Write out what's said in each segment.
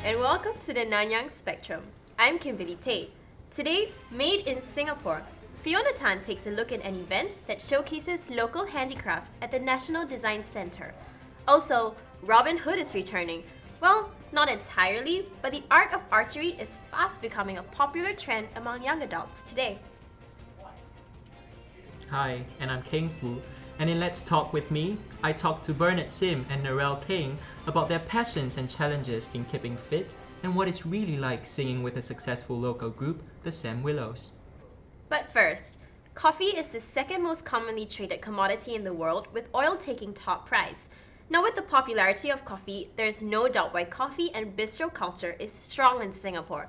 and welcome to the Nanyang Spectrum. I'm Kimberly Tate. Today, Made in Singapore, Fiona Tan takes a look at an event that showcases local handicrafts at the National Design Centre. Also, Robin Hood is returning. Well, not entirely, but the art of archery is fast becoming a popular trend among young adults today. Hi, and I'm Keng Fu, and in Let's Talk With Me, I talked to Bernard Sim and Narelle King about their passions and challenges in keeping fit and what it's really like singing with a successful local group, the Sam Willows. But first, coffee is the second most commonly traded commodity in the world, with oil taking top prize. Now, with the popularity of coffee, there's no doubt why coffee and bistro culture is strong in Singapore.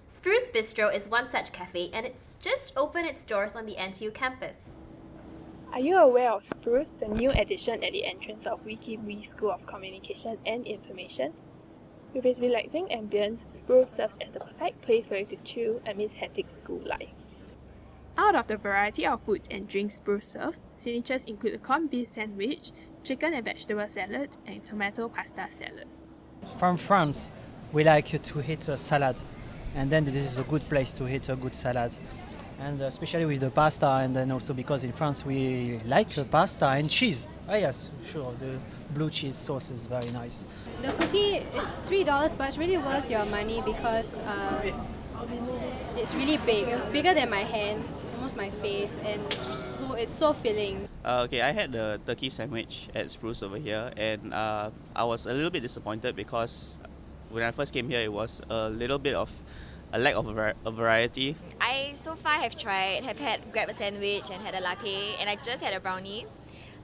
Spruce Bistro is one such cafe, and it's just opened its doors on the NTU campus. Are you aware of Spruce, the new addition at the entrance of Wee Kim Wee School of Communication and Information? With its relaxing ambience, Spruce serves as the perfect place for you to chill amidst hectic school life. Out of the variety of foods and drinks Spruce serves, signatures include a corned beef sandwich, chicken and vegetable salad, and tomato pasta salad. From France, we like to eat a salad, and then this is a good place to eat a good salad. And especially with the pasta, and then also because in France we like pasta and cheese. Oh yes, sure, the blue cheese sauce is very nice. The cookie, it's $3, but it's really worth your money because it's really big. It was bigger than my hand, almost my face, and it's so filling. I had the turkey sandwich at Spruce over here, and I was a little bit disappointed because when I first came here, it was a little bit of a lack of a variety. I so far have grab a sandwich and had a latte, and I just had a brownie.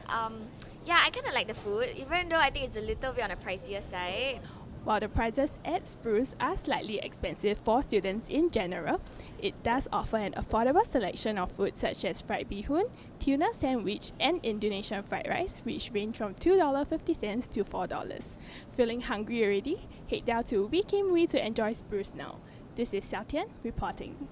I kind of like the food, even though I think it's a little bit on the pricier side. While the prices at Spruce are slightly expensive for students in general, it does offer an affordable selection of foods such as fried bee hoon, tuna sandwich, and Indonesian fried rice, which range from $2.50 to $4. Feeling hungry already? Head down to Wee Kim Wee to enjoy Spruce now. This is Xiao Tian reporting.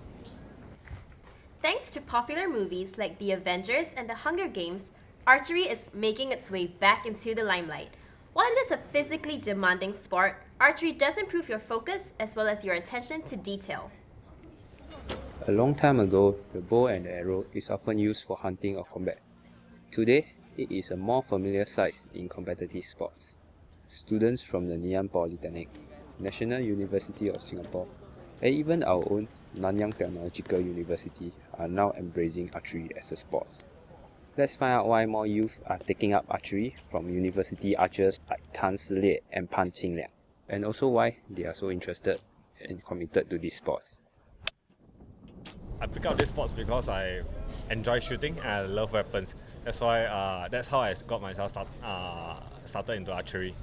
Thanks to popular movies like The Avengers and The Hunger Games, archery is making its way back into the limelight. While it is a physically demanding sport, archery does improve your focus as well as your attention to detail. A long time ago, the bow and the arrow is often used for hunting or combat. Today, it is a more familiar sight in competitive sports. Students from the Nanyang Polytechnic, National University of Singapore, and even our own Nanyang Technological University are now embracing archery as a sport. Let's find out why more youth are taking up archery from university archers like Tan Si Liet and Pan Qing Liang, and also why they are so interested and committed to these sports. I pick up these sports because I enjoy shooting and I love weapons. That's why that's how I got myself started into archery.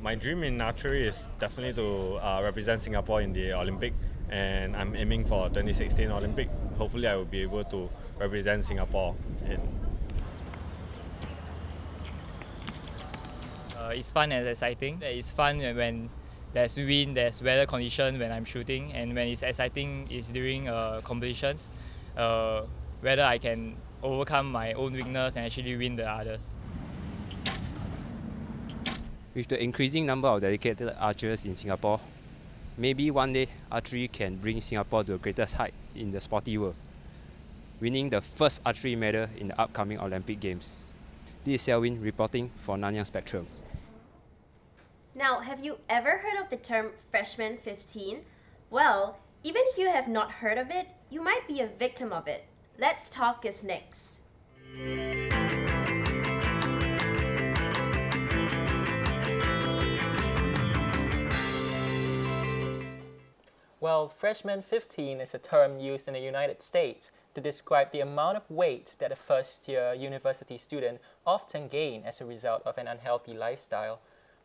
My dream in archery is definitely to represent Singapore in the Olympic, and I'm aiming for 2016 Olympic. Hopefully I will be able to represent Singapore. It's fun and exciting. It's fun when there's wind, there's weather condition when I'm shooting, and when it's exciting is during competitions, whether I can overcome my own weakness and actually win the others. With the increasing number of dedicated archers in Singapore, maybe one day archery can bring Singapore to the greatest height in the sporty world, winning the first archery medal in the upcoming Olympic Games. This is Selwyn reporting for Nanyang Spectrum. Now, have you ever heard of the term Freshman 15? Well, even if you have not heard of it, you might be a victim of it. Let's Talk is next. Well, freshman 15 is a term used in the United States to describe the amount of weight that a first-year university student often gain as a result of an unhealthy lifestyle.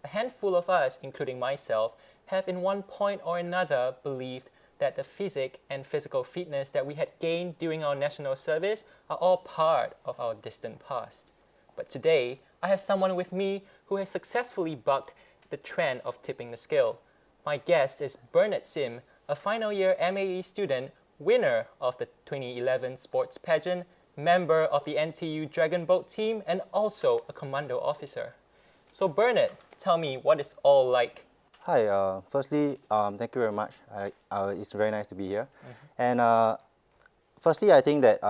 A handful of us, including myself, have in one point or another believed that the physique and physical fitness that we had gained during our national service are all part of our distant past. But today, I have someone with me who has successfully bucked the trend of tipping the scale. My guest is Bernard Sim, a final year MAE student, winner of the 2011 sports pageant, member of the NTU Dragon Boat team, and also a commando officer. So Bernard, tell me what it's all like. Hi, firstly, thank you very much. It's very nice to be here. And firstly, I think that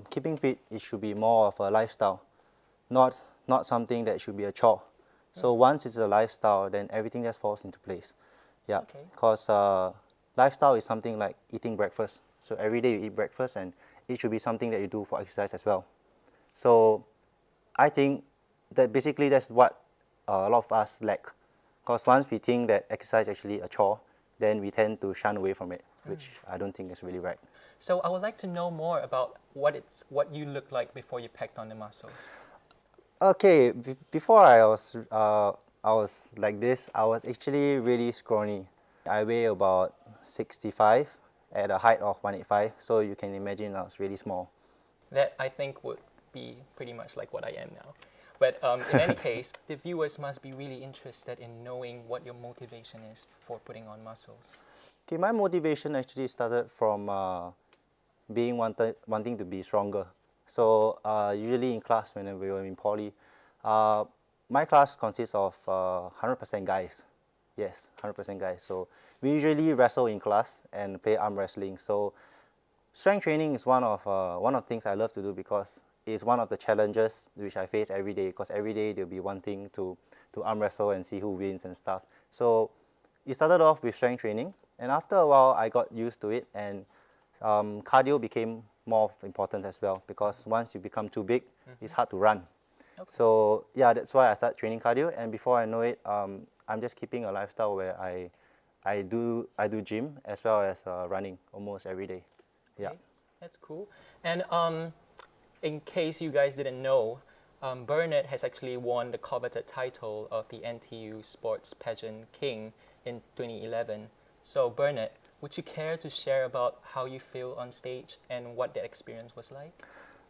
keeping fit, it should be more of a lifestyle, not something that should be a chore. So once it's a lifestyle, then everything just falls into place. Yeah, Okay. because lifestyle is something like eating breakfast. So every day you eat breakfast, and it should be something that you do for exercise as well. So I think that basically that's what a lot of us lack. Because once we think that exercise is actually a chore, then we tend to shun away from it, which I don't think is really right. So I would like to know more about what you look like before you packed on the muscles. Okay, before I was like this. I was actually really scrawny. I weigh about 65 at a height of 185, so you can imagine I was really small. That I think would be pretty much like what I am now. But in any case, the viewers must be really interested in knowing what your motivation is for putting on muscles. Okay, my motivation actually started from wanting to be stronger. So usually in class when we were in poly, my class consists of 100% guys. Yes, 100% guys. So we usually wrestle in class and play arm wrestling. So strength training is one of the things I love to do because it's one of the challenges which I face every day. Because every day there'll be one thing to arm wrestle and see who wins and stuff. So it started off with strength training, and after a while I got used to it, and cardio became more of importance as well, because once you become too big, it's hard to run. Okay. So yeah, that's why I started training cardio, and before I know it, I'm just keeping a lifestyle where I do gym as well as running almost every day. Yeah. Okay, that's cool. And in case you guys didn't know, Burnett has actually won the coveted title of the NTU Sports Pageant King in 2011. So Burnett, would you care to share about how you feel on stage and what that experience was like?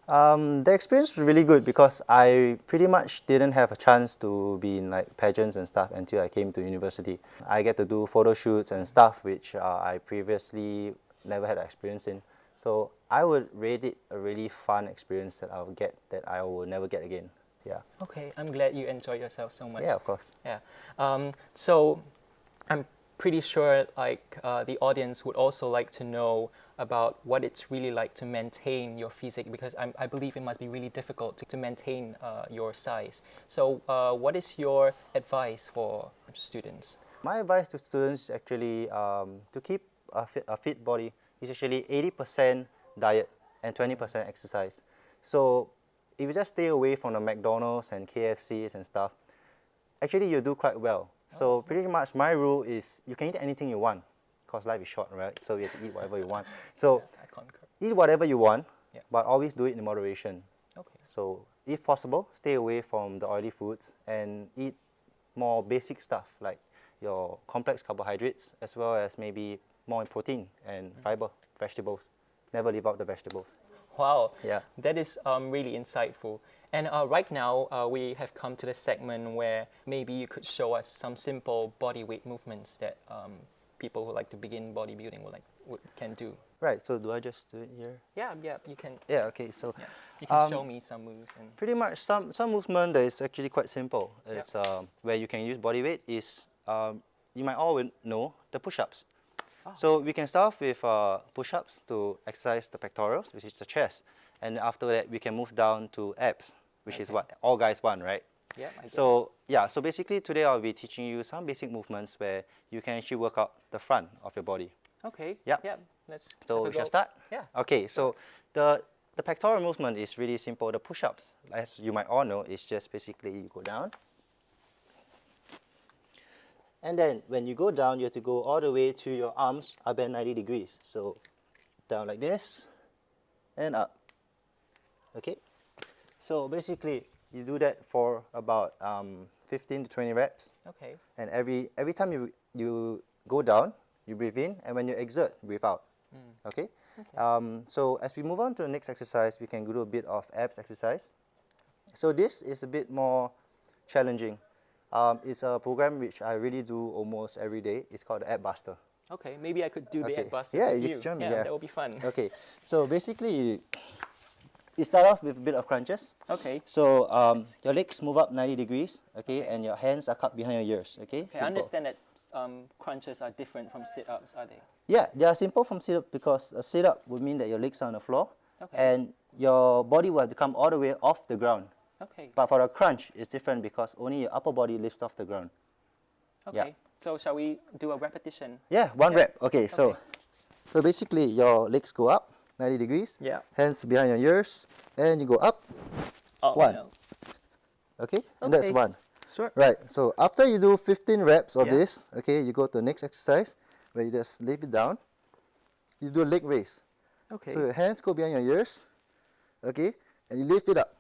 The experience was really good because I pretty much didn't have a chance to be in like pageants and stuff until I came to university. I get to do photo shoots and stuff which I previously never had experience in. So I would rate it a really fun experience that I will never get again. Yeah. Okay, I'm glad you enjoyed yourself so much. Yeah, of course. Yeah. So I'm pretty sure like the audience would also like to know about what it's really like to maintain your physique, because I believe it must be really difficult to maintain your size. So what is your advice for students? My advice to students is actually to keep a fit body is actually 80% diet and 20% exercise. So if you just stay away from the McDonald's and KFCs and stuff, actually you do quite well. So pretty much my rule is you can eat anything you want, because life is short, right? So you have to eat whatever you want. So Yes, I concur. eat whatever you want, Yeah. but always do it in moderation. Okay. So if possible, stay away from the oily foods and eat more basic stuff like your complex carbohydrates, as well as maybe more protein and fiber, vegetables. Never leave out the vegetables. Wow, Yeah. that is really insightful. And right now, we have come to the segment where maybe you could show us some simple body weight movements that people who like to begin bodybuilding can do. Right, so do I just do it here? Yeah, you can. Yeah, okay, so Yeah, you can show me some moves and. pretty much some movement that is actually quite simple. It's where you can use body weight is, you might all know, the push-ups. So we can start off with push-ups to exercise the pectorals, which is the chest. And after that, we can move down to abs, which is what all guys want, right? Yeah, I guess. So yeah, so basically today I'll be teaching you some basic movements where you can actually work out the front of your body. Okay. Yeah. Yeah. Let's. So have a we shall go. start? Yeah. Okay, so the pectoral movement is really simple. The push-ups, as you might all know, is just basically you go down. And then when you go down, you have to go all the way to your arms are bent 90 degrees. So down like this and up. Okay? So basically you do that for about 15 to 20 reps. Okay. And every time you go down, you breathe in, and when you exert, breathe out. Okay? So as we move on to the next exercise, we can do a bit of abs exercise. So this is a bit more challenging. It's a program which I really do almost every day. It's called the Ab Buster. Okay. Maybe I could do the Okay. ab busters Yeah, with you you. can show me, Yeah, yeah. that would be fun. Okay, so basically you start off with a bit of crunches. Okay. So your legs move up 90 degrees, okay, and your hands are cupped behind your ears, okay? Okay, I understand that crunches are different from sit-ups, are they? Yeah, they are simple from sit-up because a sit-up would mean that your legs are on the floor, Okay. and your body will have to come all the way off the ground. Okay. But for a crunch, it's different because only your upper body lifts off the ground. Okay. Yeah. So shall we do a repetition? Yeah, one Yeah. rep. Okay, so basically your legs go up 90 degrees, Yeah. hands behind your ears, and you go up. Oh, one. no. Okay, and that's Okay. one. Sure. Right, so after you do 15 reps of Yeah. this, okay, you go to the next exercise where you just lay it down. You do a leg raise. Okay. So your hands go behind your ears, okay, and you lift it up.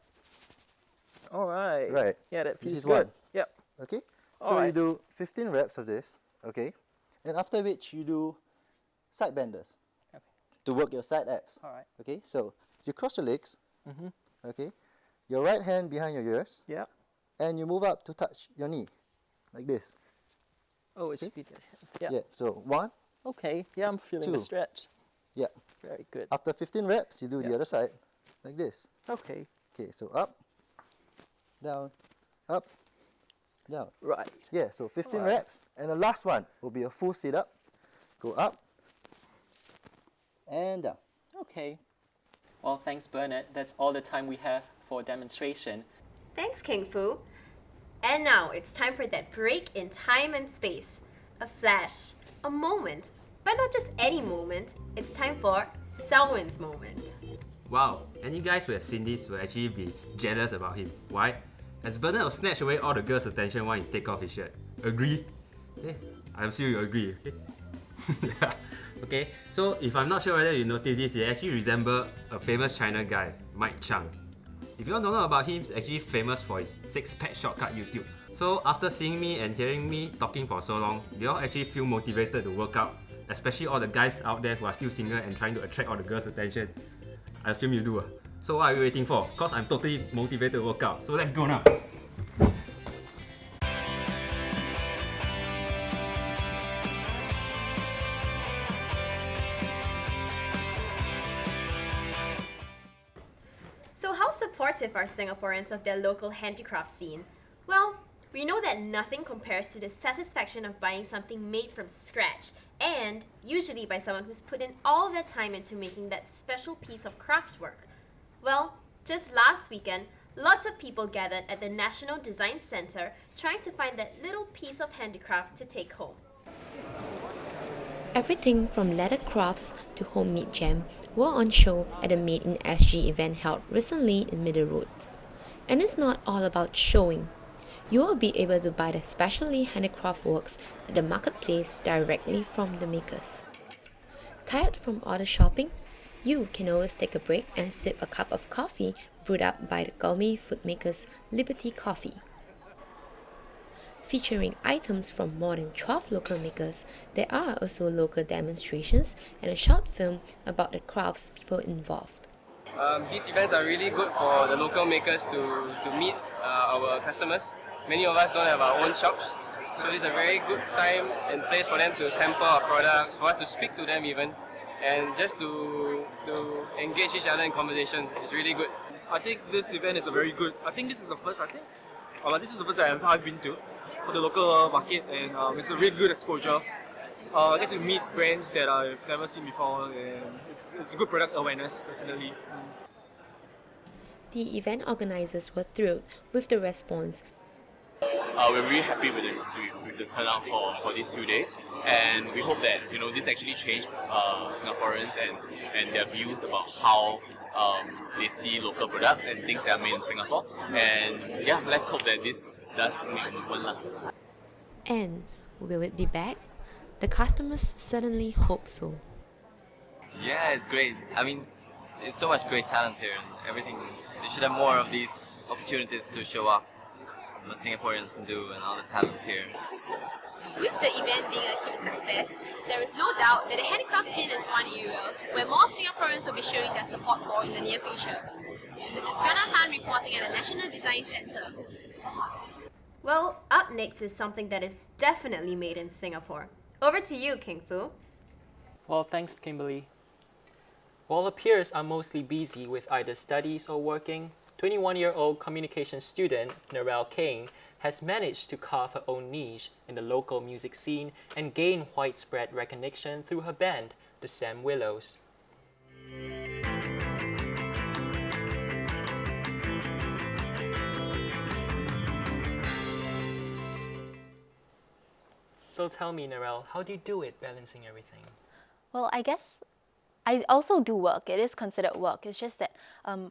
All right. Right. Yeah, that This feels is good. one. Yep. Okay, so Alright. you do 15 reps of this, okay, and after which you do side benders to work your side abs. All right. Okay, so you cross your legs, Mm-hmm. okay, your right hand behind your ears, Yeah. and you move up to touch your knee, like this. Oh, it's yeah. Yeah, so one, Okay. Yeah, I'm feeling the Two. stretch. yeah. Very good. After 15 reps, you do the Yeah. other side, like this. Okay. Okay, so up, down, up, down. Right. Yeah, so 15 Alright. reps, and the last one will be a full sit-up. Go up, and down. Okay. Well, thanks, Bernard. That's all the time we have for demonstration. Thanks, King Fu. And now it's time for that break in time and space. A flash, a moment, but not just any moment. It's time for Selwyn's moment. Wow, any guys who have seen this will actually be jealous about him. Why? As Bernard will snatch away all the girls' attention while he take off his shirt. Agree? Okay, I'm sure you agree, okay? Yeah. Okay, so if I'm not sure whether you notice this, he actually resembles a famous China guy, Mike Chang. If you don't know about him, he's actually famous for his six-pack shortcut YouTube. So after seeing me and hearing me talking for so long, you all actually feel motivated to work out, especially all the guys out there who are still single and trying to attract all the girls' attention. I assume you do. So what are you waiting for? Because I'm totally motivated to work out. So let's go now. So how supportive are Singaporeans of their local handicraft scene? Well, we know that nothing compares to the satisfaction of buying something made from scratch, and usually by someone who's put in all their time into making that special piece of craft work. Well, just last weekend, lots of people gathered at the National Design Centre trying to find that little piece of handicraft to take home. Everything from leather crafts to homemade jam were on show at the Made in SG event held recently in Middle Road. And it's not all about showing. You will be able to buy the specially handicraft works at the marketplace directly from the makers. Tired from all the shopping? You can always take a break and sip a cup of coffee brewed up by the gourmet food makers Liberty Coffee. Featuring items from more than 12 local makers, there are also local demonstrations and a short film about the craftspeople involved. These events are really good for the local makers to meet our customers. Many of us don't have our own shops, so it's a very good time and place for them to sample our products, for us to speak to them even, and just to engage each other in conversation. It's really good. I think this event is a very good. I think this is the first. This is the first that I've been to for the local market, and it's a really good exposure. I get to meet brands that I've never seen before, and it's good product awareness, definitely. The event organizers were thrilled with the response. We're really happy with the turnout for these 2 days, and we hope that this actually changed Singaporeans and their views about how they see local products and things that are made in Singapore. And yeah, let's hope that this does make a movement. And will it be back? The customers certainly hope so. Yeah, it's great. I mean, there's so much great talent here and everything. They should have more of these opportunities to show off what Singaporeans can do and all the talents here. With the event being a huge success, there is no doubt that the handicraft scene is one area where more Singaporeans will be showing their support for in the near future. This is Fiona Tan reporting at the National Design Centre. Well, up next is something that is definitely made in Singapore. Over to you, King Fu. Well, thanks, Kimberly. While her peers are mostly busy with either studies or working, 21-year-old communication student Narelle King has managed to carve her own niche in the local music scene and gain widespread recognition through her band, the Sam Willows. So tell me, Narelle, how do you do it balancing everything? Well, I guess I also do work. It is considered work. It's just that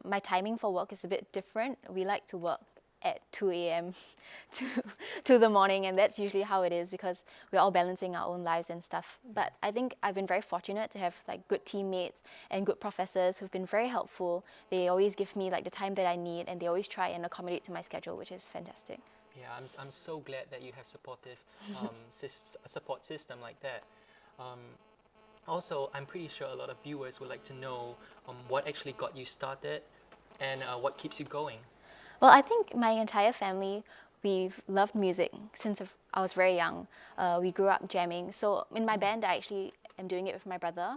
my timing for work is a bit different. We like to work at 2 a.m. to the morning, and that's usually how it is because we're all balancing our own lives and stuff. But I think I've been very fortunate to have like good teammates and good professors who've been very helpful. They always give me like the time that I need, and they always try and accommodate to my schedule, which is fantastic. Yeah, I'm so glad that you have supportive support system like that. Also, I'm pretty sure a lot of viewers would like to know what actually got you started and what keeps you going. Well, I think my entire family, we've loved music since I was very young. We grew up jamming. So in my band, I actually am doing it with my brother.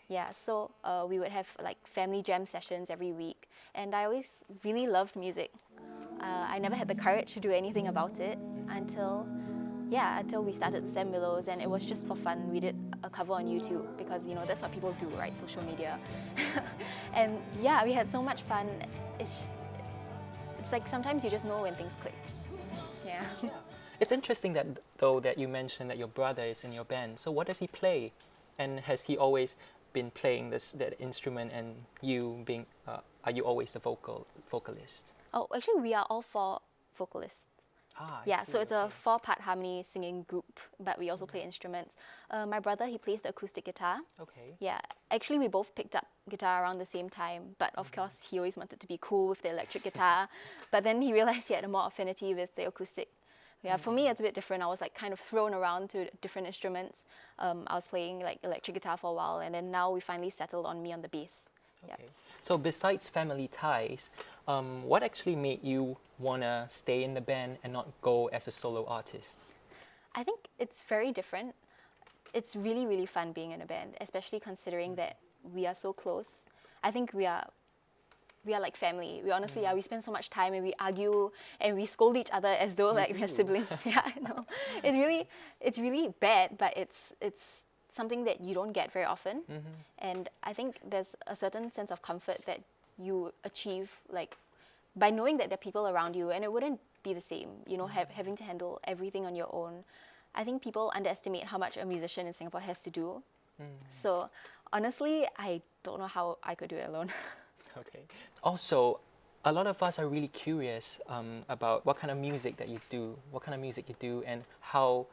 Yeah, so we would have like family jam sessions every week. And I always really loved music. I never had the courage to do anything about it until we started the Sam Willows, and it was just for fun. We did a cover on YouTube because, you know, that's what people do, right? Social media. And yeah, we had so much fun. It's like sometimes you just know when things click. Yeah. It's interesting that you mentioned that your brother is in your band. So what does he play? And has he always been playing that instrument, and you being are you always the vocalist? Oh, actually, we are all four vocalists. Yeah, so it's a 4-part harmony singing group, but we also play instruments. My brother, he plays the acoustic guitar. Okay. Yeah, actually we both picked up guitar around the same time, but of course he always wanted to be cool with the electric guitar, but then he realized he had more affinity with the acoustic. Yeah, for me it's a bit different. I was like kind of thrown around to different instruments. I was playing like electric guitar for a while, and then now we finally settled on me on the bass. Okay. Yep. So besides family ties, what actually made you want to stay in the band and not go as a solo artist? I think it's very different. It's really, really fun being in a band, especially considering that we are so close. I think we are like family. We honestly are. We spend so much time and we argue and we scold each other as though like we're siblings. Yeah, I know. It's really bad, but it's something that you don't get very often. And I think there's a certain sense of comfort that you achieve like by knowing that there are people around you, and it wouldn't be the same, you know, having to handle everything on your own. I think people underestimate how much a musician in Singapore has to do. So honestly, I don't know how I could do it alone. Okay. Also, a lot of us are really curious about what kind of music that you do, and how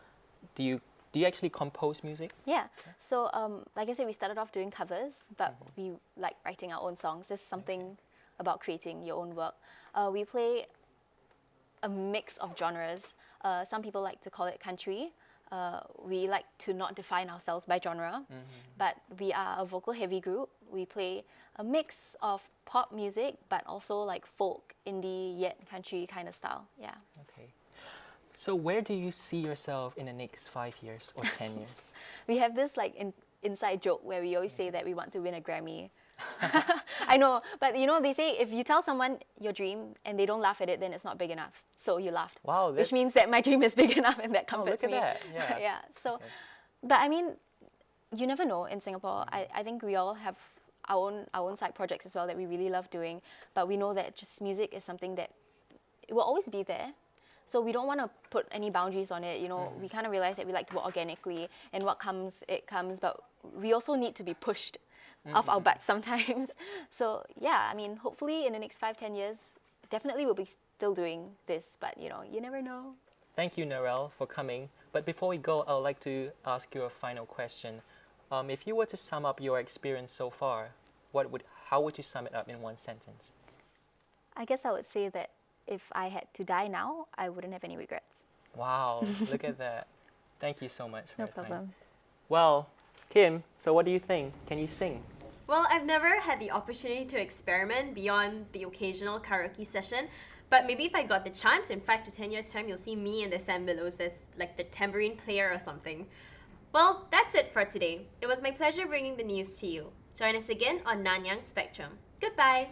do you actually compose music? Yeah. So like I said, we started off doing covers, but we like writing our own songs. There's something about creating your own work. We play a mix of genres. Some people like to call it country. We like to not define ourselves by genre, but we are a vocal heavy group. We play a mix of pop music, but also like folk, indie, yet country kind of style. Yeah. Okay. So where do you see yourself in the next 5 years or 10 years? We have this like inside joke where we always say that we want to win a Grammy. I know, but you know, they say if you tell someone your dream and they don't laugh at it, then it's not big enough. So you laughed. Wow, which means that my dream is big enough, and that comforts look me. at that. Yeah. Yeah. So, but I mean, you never know in Singapore. I think we all have our own side projects as well that we really love doing, but we know that just music is something that it will always be there. So we don't want to put any boundaries on it. You know, we kind of realize that we like to work organically, and what comes, it comes. But we also need to be pushed off our butts sometimes. So yeah, I mean, hopefully in the next 5-10 years, definitely we'll be still doing this. But you know, you never know. Thank you, Narelle, for coming. But before we go, I would like to ask you a final question. If you were to sum up your experience so far, how would you sum it up in one sentence? I guess I would say that if I had to die now, I wouldn't have any regrets. Wow, look at that. Thank you so much for No your time. problem. Well, Kim, so what do you think? Can you sing? Well, I've never had the opportunity to experiment beyond the occasional karaoke session, but maybe if I got the chance, in 5 to 10 years' time, you'll see me in the Sam Willows as like the tambourine player or something. Well, that's it for today. It was my pleasure bringing the news to you. Join us again on Nanyang Spectrum. Goodbye!